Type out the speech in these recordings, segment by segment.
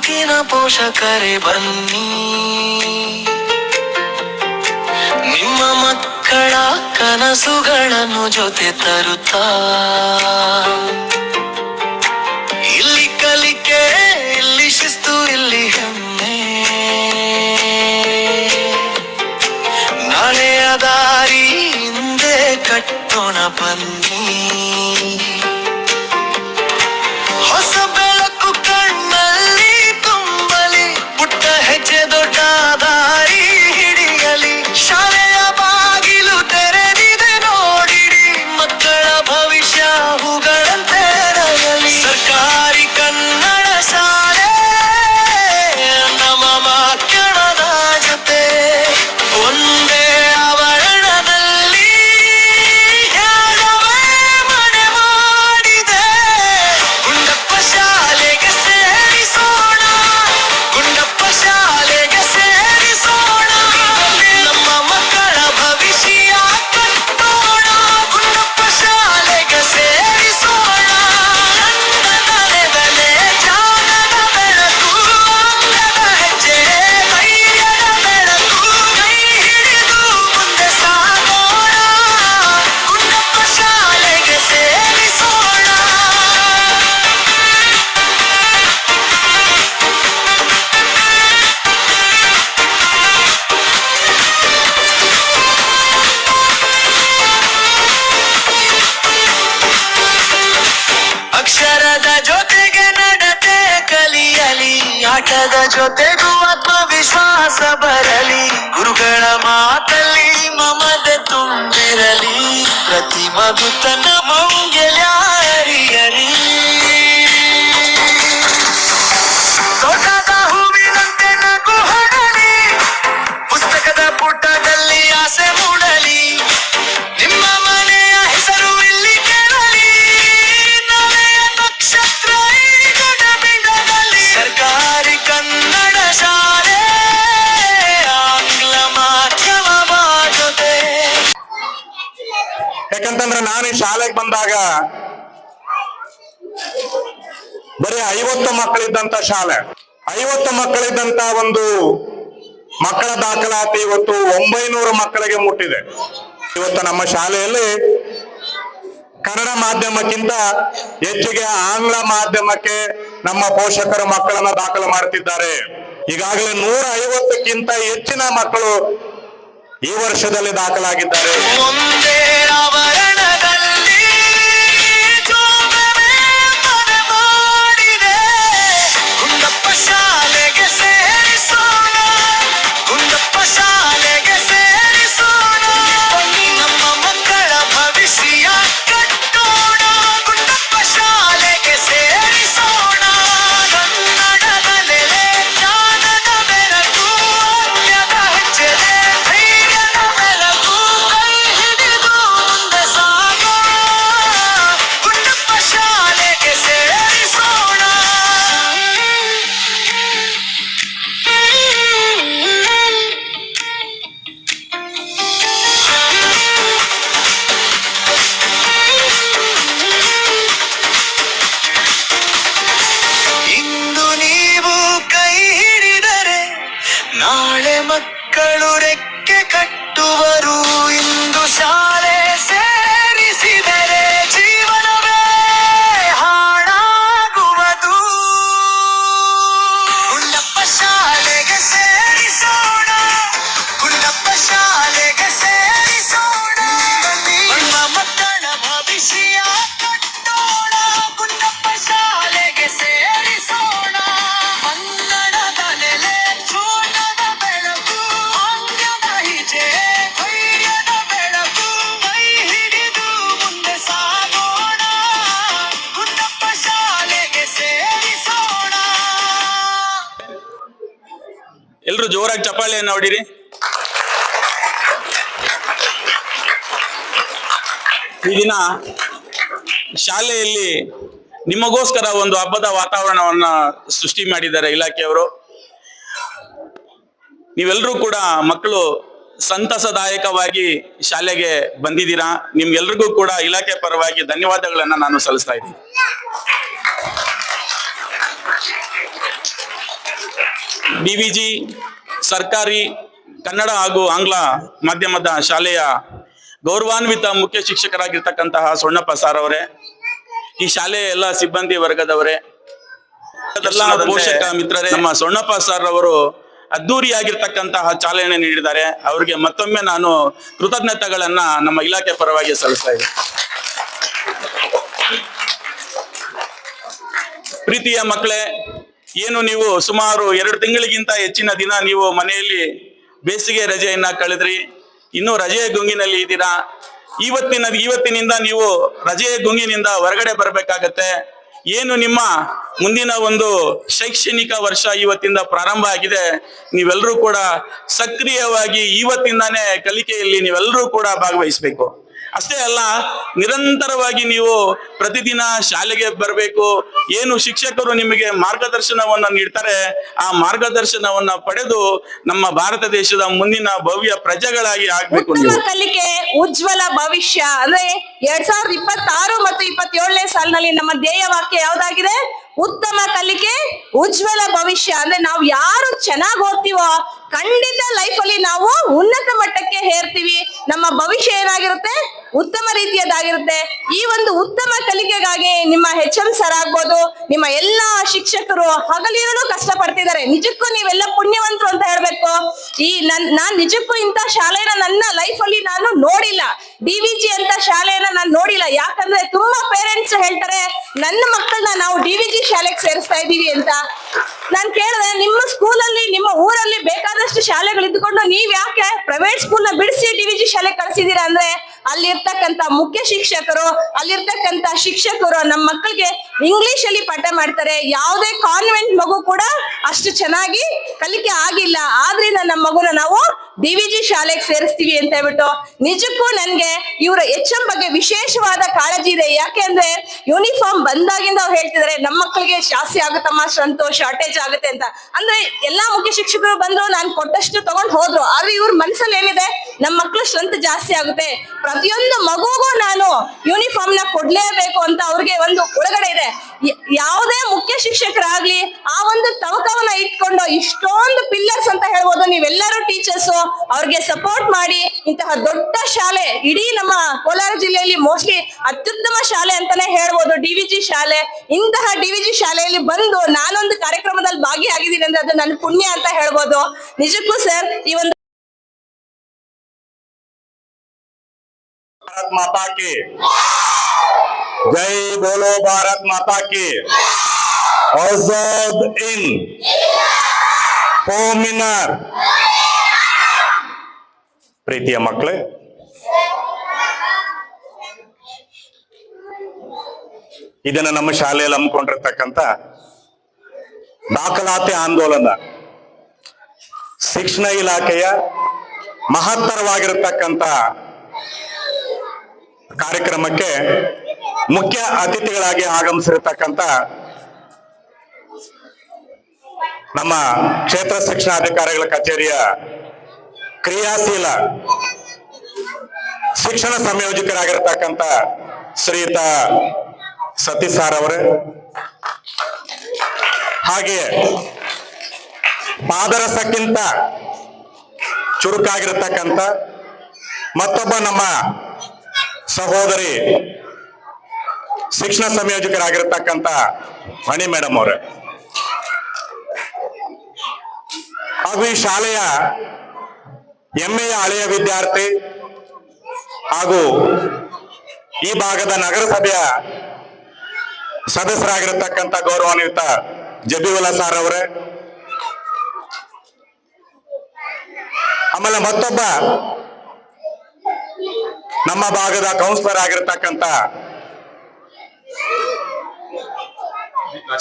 ಬದುಕಿನ ಪೋಷಕರೇ ಬನ್ನಿ, ನಿಮ್ಮ ಮಕ್ಕಳ ಕನಸುಗಳನ್ನು ಜೊತೆ ತರುತ್ತಾ. ಇಲ್ಲಿ ಕಲಿಕೆ, ಇಲ್ಲಿ ಶಿಸ್ತು, ಇಲ್ಲಿ ಹೆಮ್ಮೆ, ನಾಳೆಯ ದಾರಿ ಹಿಂದೆ ಕಟ್ಟೋಣ ಬನ್ನಿ. ಹೊಸ ಬೆಳಕು ಕಣ್ಣಲ್ಲಿ ತುಂಬಲಿ, ಪುಟ್ಟ ಹೆಜ್ಜೆ ದೊಡ್ಡ ದಾರಿ ಹಿಡಿಯಲಿ. ಶಾಲೆಯ ಬಾಗಿಲು ತೆರೆದಿದೆ ನೋಡಿರಿ, ಮಕ್ಕಳ ಭವಿಷ್ಯ ಹೂಗಳಂತೆ ಅರಳಲಿ. ಸರ್ಕಾರಿ ಕನ್ನಡ ಶಾಲೆ ನಮ್ಮ ಮಕ್ಕಳದ ಜೊತೆ, ಒಂದೇ ಆವರಣದಲ್ಲಿ ಯಾರವೇ ಮನೆ ಮಾಡಿದೆ. ಗುಂಡಪ್ಪ ಶಾಲೆಗೆ ಸೇರಿಸೋಣ, ಗುಂಡಪ್ಪ ಶಾಲೆಗೆ ಸೇರಿಸೋಣ, ನಮ್ಮ ಮಕ್ಕಳ ಭವಿಷ್ಯ ಕಟ್ಟೋಣ. ಗುಂಡಪ್ಪ ಶಾಲೆಗೆ ಸೇರಿಸೋಣ, ಕನ್ನಡದ ಬೆಲೆ, ಜ್ಞಾನದ ಬೆಳಕು, ಅಂಗದ ಹೆಜ್ಜೆ, ಧೈರ್ಯದ ಬೆಳಕು, ಕೈ ಹಿಡಿದು ಮುಂದೆ ಸಾಗೋಣ. ಗುಂಡಪ್ಪ ಶಾಲೆಗೆ ಸೇರಿಸೋಣ. ಅಕ್ಷರದ ಜೊತೆಗೆ ನಡತೆ ಕಲಿಯಲಿ, ಆಟದ ಜೊತೆಗೂ ಆತ್ಮವಿಶ್ವಾಸ ಬರಲಿ. ಗುರುಗಳ ಮಾತಲ್ಲಿ ಮಮತೆ ತುಂಬಿರಲಿ, ಪ್ರತಿ ಮಗು ತನ್ನ ಮೌಲ್ಯ ಅರಿಯಲಿ. ತೋಟದ ಹೂವಿನಂತೆ ನಗು ಹೊಡಲಿ, ಪುಸ್ತಕದ ಪುಟದಲ್ಲಿ ಆಸೆ ಮೂಡಲಿ. ನಿಮ್ಮ ಮನೆಯ ಹೆಸರು ಇಲ್ಲಿ ಕೇಳಲಿ, ನವೆಯ ನಕ್ಷತ್ರ ಈ ಗಡಬಿಡದಲ್ಲಿ. ಸರ್ಕಾರಿ ಕನ್ನಡ ಶಾಲೆ, ಆಂಗ್ಲ ಮಾಧ್ಯಮ ಜೊತೆ. ಯಾಕಂತಂದ್ರೆ ನಾನು ಈ ಶಾಲೆಗೆ ಬಂದಾಗ ಬರೀ 50 ಮಕ್ಕಳಿದ್ದಂತ ಶಾಲೆ, 50 ಮಕ್ಕಳಿದ್ದಂತ ಒಂದು ಮಕ್ಕಳ ದಾಖಲಾತಿ ಇವತ್ತು 900 ಮಕ್ಕಳಿಗೆ ಮುಟ್ಟಿದೆ. ಇವತ್ತು ನಮ್ಮ ಶಾಲೆಯಲ್ಲಿ ಕನ್ನಡ ಮಾಧ್ಯಮಕ್ಕಿಂತ ಹೆಚ್ಚಿಗೆ ಆಂಗ್ಲ ಮಾಧ್ಯಮಕ್ಕೆ ನಮ್ಮ ಪೋಷಕರು ಮಕ್ಕಳನ್ನ ದಾಖಲು ಮಾಡುತ್ತಿದ್ದಾರೆ. ಈಗಾಗಲೇ 150ಕ್ಕಿಂತ ಹೆಚ್ಚಿನ ಮಕ್ಕಳು ಈ ವರ್ಷದಲ್ಲಿ ದಾಖಲಾಗಿದ್ದಾರೆ. ಒಂದೇ ಆವರಣದಲ್ಲಿ ಜೋಗವೇ ಮನೆ ಮಾಡಿದೆ. ಗುಂಡಪ್ಪ ಶಾಲೆಗೆ ಸೇರಿಸೋಣ, ಗುಂಡಪ್ಪ ಶಾಲೆಗೆ ಸೇರಿಸೋಣ, ನಮ್ಮ ಮಕ್ಕಳ ಭವಿಷ್ಯ ಕಟ್ಟೋಣ. ಗುಂಡಪ್ಪ ಶಾಲೆಗೆ ಸೇರಿಸೋಣ, ಕನ್ನಡದ ನೆಲೆ, ಜ್ಞಾನದ ಬೆಳಕು, ಅಂತ್ಯದ ಹೆಜ್ಜೆ, ಧೈರ್ಯದ ಬೆಳಕು, ಕೈ ಹಿಡಿದು ಮುಂದೆ ಸಾಗೋಣ. ಗುಂಡಪ್ಪ ಶಾಲೆಗೆ ಸೇರಿಸೋಣ. ಇಂದು ನೀವು ಕೈ ಹಿಡಿದರೆ ನಾಳೆ ಮಕ್ಕಳು ರೆಕ್ಕೆ ಕಟ್ಟುವರು. ಇಂದು ಶಾಲೆ ಸೇರಿಸಿದರೆ ಜೀವನವೇ ಹಾಳಾಗುವುದು. ಗುಂಡಪ್ಪ ಶಾಲೆಗೆ ಸೇರಿಸೋಣ, ಗುಂಡಪ್ಪ ಶಾಲೆಗೆ ಸೇರಿಸೋಣ, ನಮ್ಮ ಮಕ್ಕಳ ಭವಿಷ್ಯ ಕಟ್ಟೋಣ. ಗುಂಡಪ್ಪ ಶಾಲೆಗೆ ಸೇರಿಸೋಣ, ಕನ್ನಡದ ನೆಲೆ, ಜೋಗದ ಬೆಳಕು, ಅಂಗದ ಹೆಜ್ಜೆ, ಧೈರ್ಯದ ಬೆಳಕು, ಕೈ ಹಿಡಿದು ಮುಂದೆ ಸಾಗೋಣ. ಗುಂಡಪ್ಪ ಶಾಲೆಗೆ ಸೇರಿಸೋಣ. ಎಲ್ರು ಜೋರಾಗಿ ಚಪ್ಪಾಳೆಯನ್ನು ಹೊಡಿರಿ. ಈ ದಿನ ಶಾಲೆಯಲ್ಲಿ ನಿಮಗೋಸ್ಕರ ಒಂದು ಹಬ್ಬದ ವಾತಾವರಣವನ್ನ ಸೃಷ್ಟಿ ಮಾಡಿದ್ದಾರೆ ಇಲಾಖೆಯವರು. ನೀವೆಲ್ಲರೂ ಕೂಡ ಮಕ್ಕಳು ಸಂತಸದಾಯಕವಾಗಿ ಶಾಲೆಗೆ ಬಂದಿದ್ದೀರಾ. ನಿಮ್ಗೆಲ್ರಿಗೂ ಕೂಡ ಇಲಾಖೆ ಪರವಾಗಿ ಧನ್ಯವಾದಗಳನ್ನ ನಾನು ಸಲ್ಲಿಸ್ತಾ ಇದ್ದೀನಿ. DVG ಸರ್ಕಾರಿ ಕನ್ನಡ ಹಾಗೂ ಆಂಗ್ಲ ಮಾಧ್ಯಮದ ಶಾಲೆಯ ಗೌರವಾನ್ವಿತ ಮುಖ್ಯ ಶಿಕ್ಷಕರಾಗಿರ್ತಕ್ಕಂತಹ ಸೊಣ್ಣಪ್ಪ ಸಾರ್ ಅವರೇ, ಈ ಶಾಲೆಯ ಎಲ್ಲ ಸಿಬ್ಬಂದಿ ವರ್ಗದವರೇ, ಎಲ್ಲ ಪೋಷಕ ಮಿತ್ರರೇ, ನಮ್ಮ ಸೊಣ್ಣಪ್ಪ ಸಾರ್ ಅವರು ಅದ್ದೂರಿಯಾಗಿರ್ತಕ್ಕಂತಹ ಚಾಲನೆ ನೀಡಿದ್ದಾರೆ. ಅವರಿಗೆ ಮತ್ತೊಮ್ಮೆ ನಾನು ಕೃತಜ್ಞತೆಗಳನ್ನ ನಮ್ಮ ಇಲಾಖೆ ಪರವಾಗಿ ಸಲ್ಲಿಸ್ತಾ ಇದ್ದೇನೆ. ಪ್ರೀತಿಯ ಮಕ್ಕಳೇ, ಏನು ನೀವು ಸುಮಾರು 2 ತಿಂಗಳಿಗಿಂತ ಹೆಚ್ಚಿನ ದಿನ ನೀವು ಮನೆಯಲ್ಲಿ ಬೇಸಿಗೆ ರಜೆಯನ್ನ ಕಳೆದ್ರಿ, ಇನ್ನು ರಜೆಯ ಗುಂಗಿನಲ್ಲಿ ಇದ್ದೀರಾ. ಇವತ್ತಿನಿಂದ ನೀವು ರಜೆಯ ಗುಂಗಿನಿಂದ ಹೊರಗಡೆ ಬರಬೇಕಾಗತ್ತೆ. ಏನು ನಿಮ್ಮ ಮುಂದಿನ ಒಂದು ಶೈಕ್ಷಣಿಕ ವರ್ಷ ಇವತ್ತಿಂದ ಪ್ರಾರಂಭ ಆಗಿದೆ. ನೀವೆಲ್ಲರೂ ಕೂಡ ಸಕ್ರಿಯವಾಗಿ ಇವತ್ತಿಂದಾನೇ ಕಲಿಕೆಯಲ್ಲಿ ನೀವೆಲ್ಲರೂ ಕೂಡ ಭಾಗವಹಿಸಬೇಕು. ಅಷ್ಟೇ ಅಲ್ಲ, ನಿರಂತರವಾಗಿ ನೀವು ಪ್ರತಿದಿನ ಶಾಲೆಗೆ ಬರಬೇಕು. ಏನು ಶಿಕ್ಷಕರು ನಿಮಗೆ ಮಾರ್ಗದರ್ಶನವನ್ನ ನೀಡ್ತಾರೆ, ಆ ಮಾರ್ಗದರ್ಶನವನ್ನ ಪಡೆದು ನಮ್ಮ ಭಾರತ ದೇಶದ ಮುಂದಿನ ಭವ್ಯ ಪ್ರಜೆಗಳಾಗಿ ಆಗ್ಬೇಕು. ಉತ್ತಮ ಕಲಿಕೆ ಉಜ್ವಲ ಭವಿಷ್ಯ ಅಂದ್ರೆ 2026 ಮತ್ತು 27ನೇ ಸಾಲಿನಲ್ಲಿ ನಮ್ಮ ಧ್ಯೇಯ ವಾಕ್ಯ ಯಾವ್ದಾಗಿದೆ? ಉತ್ತಮ ಕಲಿಕೆ ಉಜ್ವಲ ಭವಿಷ್ಯ. ಅಂದ್ರೆ ನಾವು ಯಾರು ಚೆನ್ನಾಗಿ ಓದ್ತೀವೋ ಖಂಡಿತ ಲೈಫ್ ಅಲ್ಲಿ ನಾವು ಉನ್ನತ ಮಟ್ಟಕ್ಕೆ ಹೇರ್ತೀವಿ. ನಮ್ಮ ಭವಿಷ್ಯ ಏನಾಗಿರುತ್ತೆ? ಉತ್ತಮ ರೀತಿಯದಾಗಿರುತ್ತೆ. ಈ ಒಂದು ಉತ್ತಮ ಕಲಿಕೆಗಾಗಿ ನಿಮ್ಮ HM ಸರ್ ಆಗ್ಬೋದು, ನಿಮ್ಮ ಎಲ್ಲಾ ಶಿಕ್ಷಕರು ಹಗಲಿರಲು ಕಷ್ಟ ಪಡ್ತಿದ್ದಾರೆ. ನಿಜಕ್ಕೂ ನೀವೆಲ್ಲ ಪುಣ್ಯವಂತರು ಅಂತ ಹೇಳ್ಬೇಕು. ನಾನ್ ನಿಜಕ್ಕೂ ಇಂಥ ಶಾಲೆನ ನನ್ನ ಲೈಫ್ ಅಲ್ಲಿ ನಾನು ನೋಡಿಲ್ಲ. DVG ಅಂತ ಶಾಲೆಯನ್ನ ನಾನು ನೋಡಿಲ್ಲ. ಯಾಕಂದ್ರೆ ತುಂಬಾ ಪೇರೆಂಟ್ಸ್ ಹೇಳ್ತಾರೆ ನನ್ನ ಮಕ್ಕಳನ್ನ ನಾವು DVG ಶಾಲೆಗೆ ಸೇರಿಸ್ತಾ ಇದೀವಿ ಅಂತ. ನಾನ್ ಕೇಳಿದೆ, ನಿಮ್ಮ ಸ್ಕೂಲಲ್ಲಿ ನಿಮ್ಮ ಊರಲ್ಲಿ ಬೇಕಾದಷ್ಟು ಶಾಲೆಗಳು ಇದ್ದುಕೊಂಡು ನೀವ್ ಯಾಕೆ ಪ್ರೈವೇಟ್ ಸ್ಕೂಲ್ ನ ಬಿಡಿಸಿ DVG ಶಾಲೆಗೆ ಕಳಿಸಿದೀರಾ ಅಂದ್ರೆ, ಅಲ್ಲಿರ್ತಕ್ಕಂತ ಮುಖ್ಯ ಶಿಕ್ಷಕರು, ಅಲ್ಲಿರ್ತಕ್ಕಂತ ಶಿಕ್ಷಕರು ನಮ್ಮ ಮಕ್ಕಳಿಗೆ ಇಂಗ್ಲಿಷ್ ಅಲ್ಲಿ ಪಾಠ ಮಾಡ್ತಾರೆ. ಯಾವುದೇ ಕಾನ್ವೆಂಟ್ ಮಗು ಕೂಡ ಅಷ್ಟು ಚೆನ್ನಾಗಿ ಕಲಿಕೆ ಆಗಿಲ್ಲ. ಆದ್ರಿಂದ ನಮ್ಮ ಮಗುನ ನಾವು DVG ಶಾಲೆಗೆ ಸೇರಿಸ್ತೀವಿ ಅಂತ ಹೇಳ್ಬಿಟ್ಟು ನಿಜಕ್ಕೂ ನನ್ಗೆ ಇವರ HM ಬಗ್ಗೆ ವಿಶೇಷವಾದ ಕಾಳಜಿ ಇದೆ. ಯಾಕೆಂದ್ರೆ ಯೂನಿಫಾರ್ಮ್ ಬಂದಾಗಿಂದ ಅವ್ರು ಹೇಳ್ತಿದ್ದಾರೆ ನಮ್ಮ ಮಕ್ಕಳಿಗೆ ಜಾಸ್ತಿ ಆಗುತ್ತಮ್ಮ, ಸ್ಟ್ರೆಂತ್ ಶಾರ್ಟೇಜ್ ಆಗುತ್ತೆ ಅಂತ. ಅಂದ್ರೆ ಎಲ್ಲಾ ಮುಖ್ಯ ಶಿಕ್ಷಕರು ಬಂದ್ರು ನಾನು ಕೊಟ್ಟಷ್ಟು ತಗೊಂಡ್ ಹೋದ್ರು. ಆದ್ರೆ ಇವ್ರ ಮನ್ಸಲ್ಲಿ ಏನಿದೆ, ನಮ್ಮ ಮಕ್ಳು ಸ್ಟ್ರೆಂತ್ ಜಾಸ್ತಿ ಆಗುತ್ತೆ, ಪ್ರತಿಯೊಂದು ಮಗುಗೂ ನಾನು ಯೂನಿಫಾರ್ಮ್ ನ ಕೊಡ್ಲೇಬೇಕು ಅಂತ ಅವ್ರಿಗೆ ಒಂದು ಒಳಗಡೆ ಇದೆ. ಯಾವುದೇ ಮುಖ್ಯ ಶಿಕ್ಷಕರಾಗ್ಲಿ ಆ ಒಂದು ತವಕವನ್ನ ಇಟ್ಕೊಂಡು ಇಷ್ಟೊಂದು ಪಿಲ್ಲರ್ಸ್ ಅಂತ ಹೇಳ್ಬೋದು, ನೀವೆಲ್ಲರೂ ಟೀಚರ್ಸ್ ಅವ್ರಿಗೆ ಸಪೋರ್ಟ್ ಮಾಡಿ ಇಂತಹ ದೊಡ್ಡ ಶಾಲೆ, ಇಡೀ ನಮ್ಮ ಕೋಲಾರ ಜಿಲ್ಲೆಯಲ್ಲಿ ಮೋಸ್ಟ್ಲಿ ಅತ್ಯುತ್ತಮ ಶಾಲೆ ಅಂತಾನೆ ಹೇಳ್ಬೋದು DVG ಶಾಲೆ. ಇಂತಹ DVG ಶಾಲೆಯಲ್ಲಿ ಬಂದು ನಾನೊಂದು ಕಾರ್ಯಕ್ರಮದಲ್ಲಿ ಭಾಗಿಯಾಗಿದ್ದೀನಿ ಅಂದ್ರೆ ಅದು ನನ್ನ ಪುಣ್ಯ ಅಂತ ಹೇಳ್ಬೋದು. ನಿಜಕ್ಕೂ ಸರ್ ಈ ಒಂದು भारत माता की जय बोलो, भारत माता की आजाद इन ಹೋಮಿನರ್. ಪ್ರೀತಿಯ ಮಕ್ಕಳೇ, ಇದನ್ನ ನಮ್ಮ ಶಾಲೆಯಲ್ಲಿ ಹಮ್ಮಿಕೊಂಡಿರ್ತಕ್ಕಂಥ ದಾಖಲಾತಿ ಆಂದೋಲನ ಶಿಕ್ಷಣ ಇಲಾಖೆಯ ಮಹತ್ತರವಾಗಿರತಕ್ಕಂಥ ಕಾರ್ಯಕ್ರಮಕ್ಕೆ ಮುಖ್ಯ ಅತಿಥಿಗಳಾಗಿ ಆಗಮಿಸಿರತಕ್ಕಂಥ ನಮ್ಮ ಕ್ಷೇತ್ರ ಶಿಕ್ಷಣಾಧಿಕಾರಿಗಳ ಕಚೇರಿಯ ಕ್ರಿಯಾಶೀಲ ಶಿಕ್ಷಣ ಸಂಯೋಜಕರಾಗಿರ್ತಕ್ಕಂಥ ಶ್ರೀಯುತ ಸತೀಶ್ ಸಾರ್ ಅವರೇ, ಹಾಗೆಯೇ ಪಾದರಸಕ್ಕಿಂತ ಚುರುಕಾಗಿರ್ತಕ್ಕಂಥ ಮತ್ತೊಬ್ಬ ನಮ್ಮ ಸಹೋದರಿ ಶಿಕ್ಷಣ ಸಂಯೋಜಕರಾಗಿರ್ತಕ್ಕಂಥ ಮಣಿ ಮೇಡಮ್ ಅವರೇ, ಹಾಗೂ ಈ ಶಾಲೆಯ ಹೆಮ್ಮೆಯ ಹಳೆಯ ವಿದ್ಯಾರ್ಥಿ ಹಾಗೂ ಈ ಭಾಗದ ನಗರಸಭೆಯ ಸದಸ್ಯರಾಗಿರ್ತಕ್ಕಂಥ ಗೌರವಾನ್ವಿತ ಜಬೀವುಲ್ಲಾ ಸಾರ್ ಅವರೇ, ಆಮೇಲೆ ಮತ್ತೊಬ್ಬ ನಮ್ಮ ಭಾಗದ ಕೌನ್ಸಿಲರ್ ಆಗಿರ್ತಕ್ಕಂಥ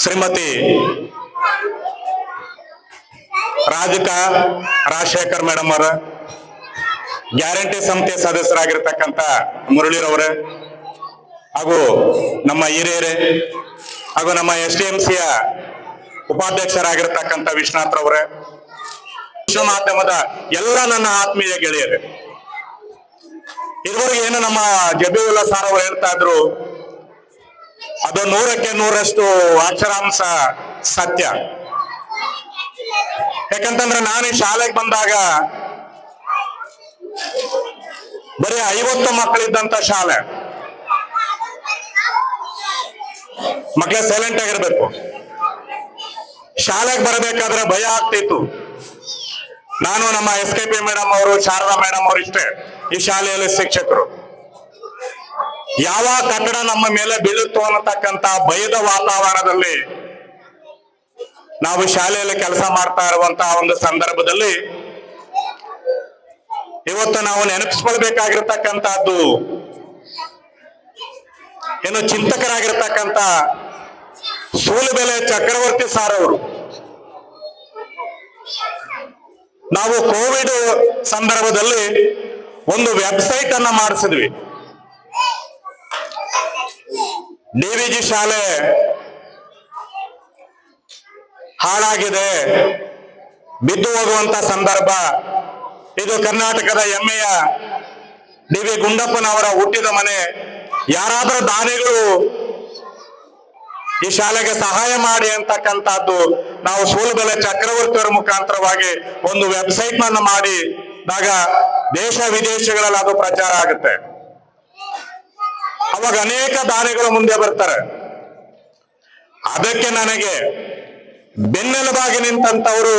ಶ್ರೀಮತಿ ರಾಜಶೇಖರ್ ಮೇಡಮ್ ಅವರ, ಗ್ಯಾರಂಟಿ ಸಮಿತಿಯ ಸದಸ್ಯರಾಗಿರ್ತಕ್ಕಂಥ ಮುರಳೀರವರೇ, ಹಾಗೂ ನಮ್ಮ ಹಿರಿಯರೇ, ಹಾಗೂ ನಮ್ಮ SDMCಯ ಉಪಾಧ್ಯಕ್ಷರಾಗಿರ್ತಕ್ಕಂಥ ವಿಶ್ವನಾಥ್ ರವರೇ, ವಿಶ್ವ ಮಾಧ್ಯಮದ ಎಲ್ಲ ನನ್ನ ಆತ್ಮೀಯ ಗೆಳೆಯರೇ, ಇದುವರೆಗೆ ಏನು ನಮ್ಮ ಜಬೀವುಲ್ಲಾ ಸಾರ್ ಅವರು ಹೇಳ್ತಾ ಇದ್ರು ಅದು 100ಕ್ಕೆ 100ರಷ್ಟು ಅಕ್ಷರಾಂಶ ಸತ್ಯ. ಯಾಕಂತಂದ್ರೆ ನಾನು ಈ ಶಾಲೆಗೆ ಬಂದಾಗ ಬರೀ 50 ಮಕ್ಕಳಿದ್ದಂತ ಶಾಲೆ. ಮಕ್ಕಳೇ ಸೈಲೆಂಟ್ ಆಗಿರ್ಬೇಕು. ಶಾಲೆಗೆ ಬರಬೇಕಾದ್ರೆ ಭಯ ಆಗ್ತಿತ್ತು. ನಾನು, ನಮ್ಮ SKP ಮೇಡಮ್ ಅವರು, ಶಾರದಾ ಮೇಡಮ್ ಅವರು ಇಷ್ಟೇ ಈ ಶಾಲೆಯಲ್ಲಿ ಶಿಕ್ಷಕರು. ಯಾವ ಕಟ್ಟಡ ನಮ್ಮ ಮೇಲೆ ಬೀಳುತ್ತೋ ಅನ್ನತಕ್ಕಂತ ಭಯದ ವಾತಾವರಣದಲ್ಲಿ ನಾವು ಶಾಲೆಯಲ್ಲಿ ಕೆಲಸ ಮಾಡ್ತಾ ಇರುವಂತಹ ಒಂದು ಸಂದರ್ಭದಲ್ಲಿ ಇವತ್ತು ನಾವು ನೆನಪಿಸ್ಕೊಳ್ಬೇಕಾಗಿರ್ತಕ್ಕಂಥದ್ದು ಏನು ಚಿಂತಕರಾಗಿರ್ತಕ್ಕಂಥ ಸೂಲುಬೆಲೆ ಚಕ್ರವರ್ತಿ ಸಾರ್ ಅವರು. ನಾವು ಕೋವಿಡ್ ಸಂದರ್ಭದಲ್ಲಿ ಒಂದು ವೆಬ್ಸೈಟ್ ಅನ್ನ ಮಾಡಿಸಿದ್ವಿ. DVG ಶಾಲೆ ಹಾಳಾಗಿದೆ, ಬಿದ್ದು ಹೋಗುವಂತ ಸಂದರ್ಭ. ಇದು ಕರ್ನಾಟಕದ ಹೆಮ್ಮೆಯ DV ಗುಂಡಪ್ಪನವರ ಹುಟ್ಟಿದ ಮನೆ. ಯಾರಾದರೂ ದಾನಿಗಳು ಈ ಶಾಲೆಗೆ ಸಹಾಯ ಮಾಡಿ ಅಂತಕ್ಕಂಥದ್ದು ನಾವು ಸೂಲುಬೆಲೆ ಚಕ್ರವರ್ತಿಯವರ ಮುಖಾಂತರವಾಗಿ ಒಂದು ವೆಬ್ಸೈಟ್ ಅನ್ನು ಮಾಡಿದಾಗ ದೇಶ ವಿದೇಶಗಳಲ್ಲಿ ಅದು ಪ್ರಚಾರ ಆಗುತ್ತೆ. ಅವಾಗ ಅನೇಕ ದಾನಿಗಳು ಮುಂದೆ ಬರ್ತಾರೆ. ಅದಕ್ಕೆ ನನಗೆ ಬೆನ್ನೆಲುಬಾಗಿ ನಿಂತಂತವರು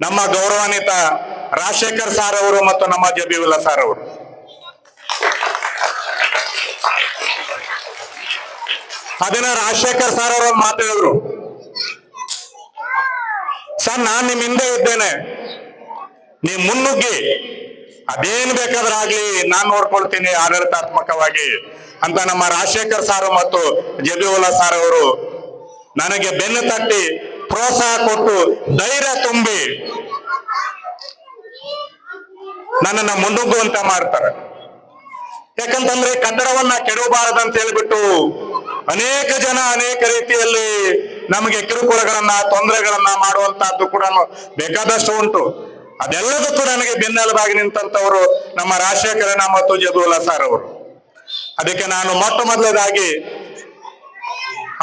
ನಮ್ಮ ಗೌರವಾನ್ವಿತ ರಾಜಶೇಖರ್ ಸಾರ್ ಅವರು ಮತ್ತು ನಮ್ಮ ಜಬೀವುಲ್ಲಾ ಸಾರ್ ಅವರು. ಅದನ್ನ ರಾಜಶೇಖರ್ ಸಾರ್ ಅವರು ಮಾತಾಡಿದ್ರು, ಸರ್ ನಾನ್ ನಿಮ್ ಹಿಂದೆ ಇದ್ದೇನೆ, ನೀವ್ ಮುನ್ನುಗ್ಗಿ ಅದೇನ್ ಬೇಕಾದ್ರೆ ಆಗ್ಲಿ ನಾನ್ ನೋಡ್ಕೊಳ್ತೀನಿ ಆಡಳಿತಾತ್ಮಕವಾಗಿ ಅಂತ ನಮ್ಮ ರಾಜಶೇಖರ್ ಸಾರ್ ಮತ್ತು ಜಬೀವುಲ್ಲಾ ಸಾರ್ ಅವರು ನನಗೆ ಬೆನ್ನು ತಟ್ಟಿ ಪ್ರೋತ್ಸಾಹ ಕೊಟ್ಟು ಧೈರ್ಯ ತುಂಬಿ ನನ್ನನ್ನ ಮುನ್ನುಗ್ಗುವಂತ ಮಾಡ್ತಾರೆ. ಯಾಕಂತಂದ್ರೆ ಕನ್ನಡವನ್ನ ಕೆಡವಬಾರದಂತ ಹೇಳ್ಬಿಟ್ಟು ಅನೇಕ ಜನ ಅನೇಕ ರೀತಿಯಲ್ಲಿ ನಮಗೆ ಕಿರುಕುಳಗಳನ್ನ ತೊಂದರೆಗಳನ್ನ ಮಾಡುವಂತಹದ್ದು ಕೂಡ ಬೇಕಾದಷ್ಟು ಉಂಟು. ಅದೆಲ್ಲದಕ್ಕೂ ನನಗೆ ಬೆನ್ನೆಲುಬಾಗಿ ನಿಂತಂತವರು ನಮ್ಮ ರಾಜಶೇಖರಣ್ಣ ಮತ್ತು ಜಬೀವುಲ್ಲಾ ಸಾರ್ ಅವರು. ಅದಕ್ಕೆ ನಾನು ಮೊಟ್ಟ ಮೊದಲನೇದಾಗಿ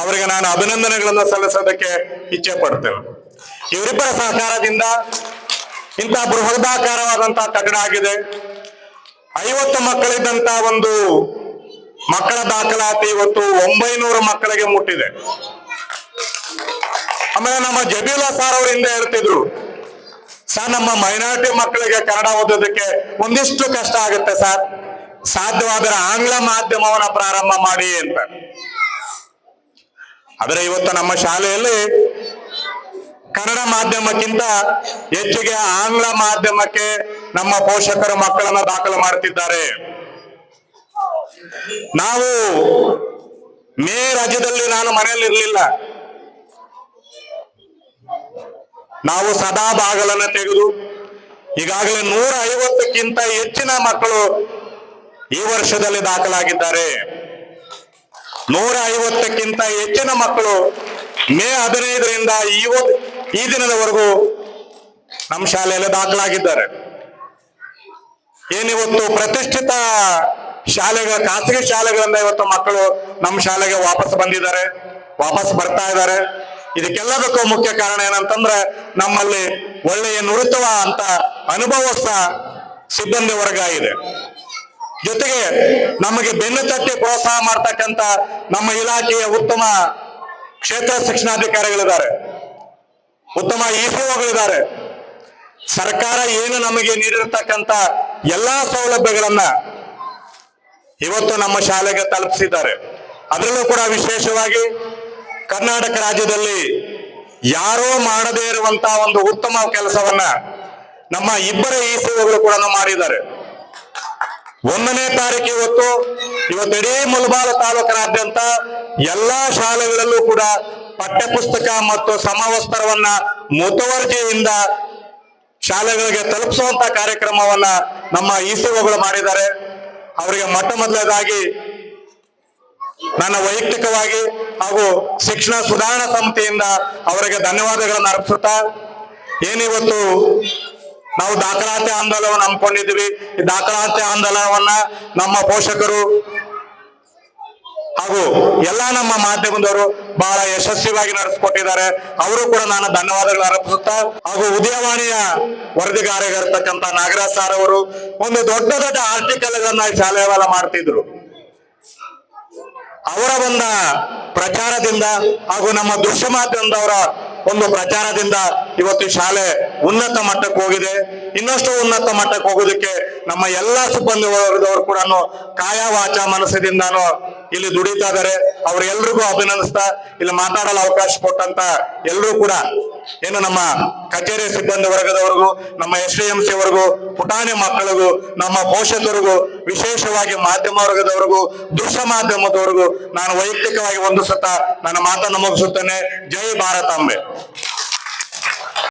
ಅವರಿಗೆ ನಾನು ಅಭಿನಂದನೆಗಳನ್ನು ಸಲ್ಲಿಸೋದಕ್ಕೆ ಇಚ್ಛೆ ಪಡ್ತೇವೆ. ಇವರಿಬ್ಬರ ಸಹಕಾರದಿಂದ ಇಂತಹ ಬೃಹದಾಕಾರವಾದಂತಹ ಕಟ್ಟಡ ಆಗಿದೆ. 50 ಮಕ್ಕಳಿದ್ದಂತ ಒಂದು ಮಕ್ಕಳ ದಾಖಲಾತಿ ಇವತ್ತು 900 ಮಕ್ಕಳಿಗೆ ಮುಟ್ಟಿದೆ. ಆಮೇಲೆ ನಮ್ಮ ಜಬೀವುಲ್ಲಾ ಸಾರ್ ಅವರು ಹಿಂದೆ ಹೇಳ್ತಿದ್ರು, ಸರ್ ನಮ್ಮ ಮೈನಾರಿಟಿ ಮಕ್ಕಳಿಗೆ ಕನ್ನಡ ಓದೋದಕ್ಕೆ ಒಂದಿಷ್ಟು ಕಷ್ಟ ಆಗುತ್ತೆ ಸರ್, ಸಾಧ್ಯವಾದರೆ ಆಂಗ್ಲ ಮಾಧ್ಯಮವನ್ನ ಪ್ರಾರಂಭ ಮಾಡಿ ಅಂತ. ಆದರೆ ಇವತ್ತು ನಮ್ಮ ಶಾಲೆಯಲ್ಲಿ ಕನ್ನಡ ಮಾಧ್ಯಮಕ್ಕಿಂತ ಹೆಚ್ಚಿಗೆ ಆಂಗ್ಲ ಮಾಧ್ಯಮಕ್ಕೆ ನಮ್ಮ ಪೋಷಕರು ಮಕ್ಕಳನ್ನ ದಾಖಲು ಮಾಡುತ್ತಿದ್ದಾರೆ. ನಾವು ಮೇ ರಾಜ್ಯದಲ್ಲಿ ನಾನು ಮನೆಯಲ್ಲಿ ಇರಲಿಲ್ಲ. ನಾವು ಸದಾ ಬಾಗಲನ್ನು ತೆಗೆದು ಈಗಾಗಲೇ 150ಕ್ಕಿಂತ ಹೆಚ್ಚಿನ ಮಕ್ಕಳು ಈ ವರ್ಷದಲ್ಲಿ ದಾಖಲಾಗಿದ್ದಾರೆ. 150ಕ್ಕಿಂತ ಹೆಚ್ಚಿನ ಮಕ್ಕಳು ಮೇ 15ರಿಂದ ಈ ದಿನದವರೆಗೂ ನಮ್ಮ ಶಾಲೆಯಲ್ಲಿ ದಾಖಲಾಗಿದ್ದಾರೆ. ಏನಿವತ್ತು ಪ್ರತಿಷ್ಠಿತ ಶಾಲೆಗಳ ಖಾಸಗಿ ಶಾಲೆಗಳಿಂದ ಇವತ್ತು ಮಕ್ಕಳು ನಮ್ಮ ಶಾಲೆಗೆ ವಾಪಸ್ ಬಂದಿದ್ದಾರೆ, ವಾಪಸ್ ಬರ್ತಾ ಇದ್ದಾರೆ. ಇದಕ್ಕೆಲ್ಲದಕ್ಕೂ ಮುಖ್ಯ ಕಾರಣ ಏನಂತಂದ್ರೆ ನಮ್ಮಲ್ಲಿ ಒಳ್ಳೆಯ ನುರಿತವ ಅಂತ ಅನುಭವಸ್ಥ ಸಿಬ್ಬಂದಿ ವರ್ಗ ಇದೆ. ಜೊತೆಗೆ ನಮಗೆ ಬೆನ್ನು ತಟ್ಟಿ ಪ್ರೋತ್ಸಾಹ ಮಾಡ್ತಕ್ಕಂಥ ನಮ್ಮ ಇಲಾಖೆಯ ಉತ್ತಮ ಕ್ಷೇತ್ರ ಶಿಕ್ಷಣಾಧಿಕಾರಿಗಳಿದ್ದಾರೆ, ಉತ್ತಮ ಇಸಿಒಗಳಿದ್ದಾರೆ. ಸರ್ಕಾರ ಏನು ನಮಗೆ ನೀಡಿರತಕ್ಕಂಥ ಎಲ್ಲಾ ಸೌಲಭ್ಯಗಳನ್ನ ಇವತ್ತು ನಮ್ಮ ಶಾಲೆಗೆ ತಲುಪಿಸಿದ್ದಾರೆ. ಅದರಲ್ಲೂ ಕೂಡ ವಿಶೇಷವಾಗಿ ಕರ್ನಾಟಕ ರಾಜ್ಯದಲ್ಲಿ ಯಾರೋ ಮಾಡದೇ ಇರುವಂತಹ ಒಂದು ಉತ್ತಮ ಕೆಲಸವನ್ನ ನಮ್ಮ ಇಬ್ಬರ ಇಸಿಒಗಳು ಕೂಡ ಮಾಡಿದ್ದಾರೆ. 1ನೇ ತಾರೀಕು ಇವತ್ತು ಇಡೀ ಮುಳಬಾಗಿಲು ತಾಲೂಕಿನಾದ್ಯಂತ ಎಲ್ಲಾ ಶಾಲೆಗಳಲ್ಲೂ ಕೂಡ ಪಠ್ಯಪುಸ್ತಕ ಮತ್ತು ಸಮವಸ್ತ್ರವನ್ನ ಮುತುವರ್ಜಿಯಿಂದ ಶಾಲೆಗಳಿಗೆ ತಲುಪಿಸುವಂತ ಕಾರ್ಯಕ್ರಮವನ್ನ ನಮ್ಮ ಇಸಿಒಗಳು ಮಾಡಿದ್ದಾರೆ. ಅವರಿಗೆ ಮೊಟ್ಟ ಮೊದಲನೇದಾಗಿ ನನ್ನ ವೈಯಕ್ತಿಕವಾಗಿ ಹಾಗೂ ಶಿಕ್ಷಣ ಸುಧಾರಣಾ ಸಮಿತಿಯಿಂದ ಅವರಿಗೆ ಧನ್ಯವಾದಗಳನ್ನು ಅರ್ಪಿಸುತ್ತಾ, ಏನಿವತ್ತು ನಾವು ದಾಖಲಾತಿ ಆಂದೋಲನವನ್ನು ಹಮ್ಮಿಕೊಂಡಿದ್ದೀವಿ, ಈ ದಾಖಲಾತಿ ಆಂದೋಲನವನ್ನ ನಮ್ಮ ಪೋಷಕರು ಹಾಗೂ ಎಲ್ಲಾ ನಮ್ಮ ಮಾಧ್ಯಮದವರು ಬಹಳ ಯಶಸ್ವಿಯಾಗಿ ನಡೆಸಿಕೊಟ್ಟಿದ್ದಾರೆ. ಅವರು ಕೂಡ ನಾನು ಧನ್ಯವಾದಗಳು ಅರ್ಪಿಸುತ್ತಾ, ಹಾಗೂ ಉದಯವಾಣಿಯ ವರದಿಗಾರರಾಗಿರ್ತಕ್ಕಂಥ ನಾಗರಾಜ್ ಸರ್ ಅವರು ಒಂದು ದೊಡ್ಡ ದೊಡ್ಡ ಆರ್ಟಿಕಲ್ಗಳನ್ನ ಶಾಲೆವಾಲ ಮಾಡ್ತಿದ್ರು. ಅವರ ಬಂದ ಪ್ರಚಾರದಿಂದ ಹಾಗೂ ನಮ್ಮ ದೃಶ್ಯ ಮಾಧ್ಯಮದವರ ಒಂದು ಪ್ರಚಾರದಿಂದ ಇವತ್ತು ಶಾಲೆ ಉನ್ನತ ಮಟ್ಟಕ್ಕೆ ಹೋಗಿದೆ. ಇನ್ನಷ್ಟು ಉನ್ನತ ಮಟ್ಟಕ್ಕೆ ಹೋಗೋದಕ್ಕೆ ನಮ್ಮ ಎಲ್ಲಾ ಸಿಬ್ಬಂದಿ ವರ್ಗದವರು ಕೂಡ ಕಾಯ ವಾಚ ಮನಸ್ಸಿನಿಂದಾನು ಇಲ್ಲಿ ದುಡಿತಾ ಇದ್ದಾರೆ. ಅವ್ರೆಲ್ರಿಗೂ ಅಭಿನಂದಿಸ್ತಾ, ಇಲ್ಲಿ ಮಾತಾಡಲು ಅವಕಾಶ ಕೊಟ್ಟಂತ ಎಲ್ಲರೂ ಕೂಡ ಏನು ನಮ್ಮ ಕಚೇರಿ ಸಿಬ್ಬಂದಿ ವರ್ಗದವರಿಗೂ, ನಮ್ಮ SDMC ವರ್ಗೂ, ಪುಟಾಣಿ ಮಕ್ಕಳಿಗೂ, ನಮ್ಮ ಪೋಷಕರಿಗೂ, ವಿಶೇಷವಾಗಿ ಮಾಧ್ಯಮ ವರ್ಗದವರಿಗೂ, ದೃಶ್ಯ ಮಾಧ್ಯಮದವರಿಗೂ ನಾನು ವೈಯಕ್ತಿಕವಾಗಿ ಒಂದು ಸತ ನನ್ನ ಮಾತನ್ನು ಮುಗಿಸುತ್ತೇನೆ. ಜೈ ಭಾರತಾಂಬೆ.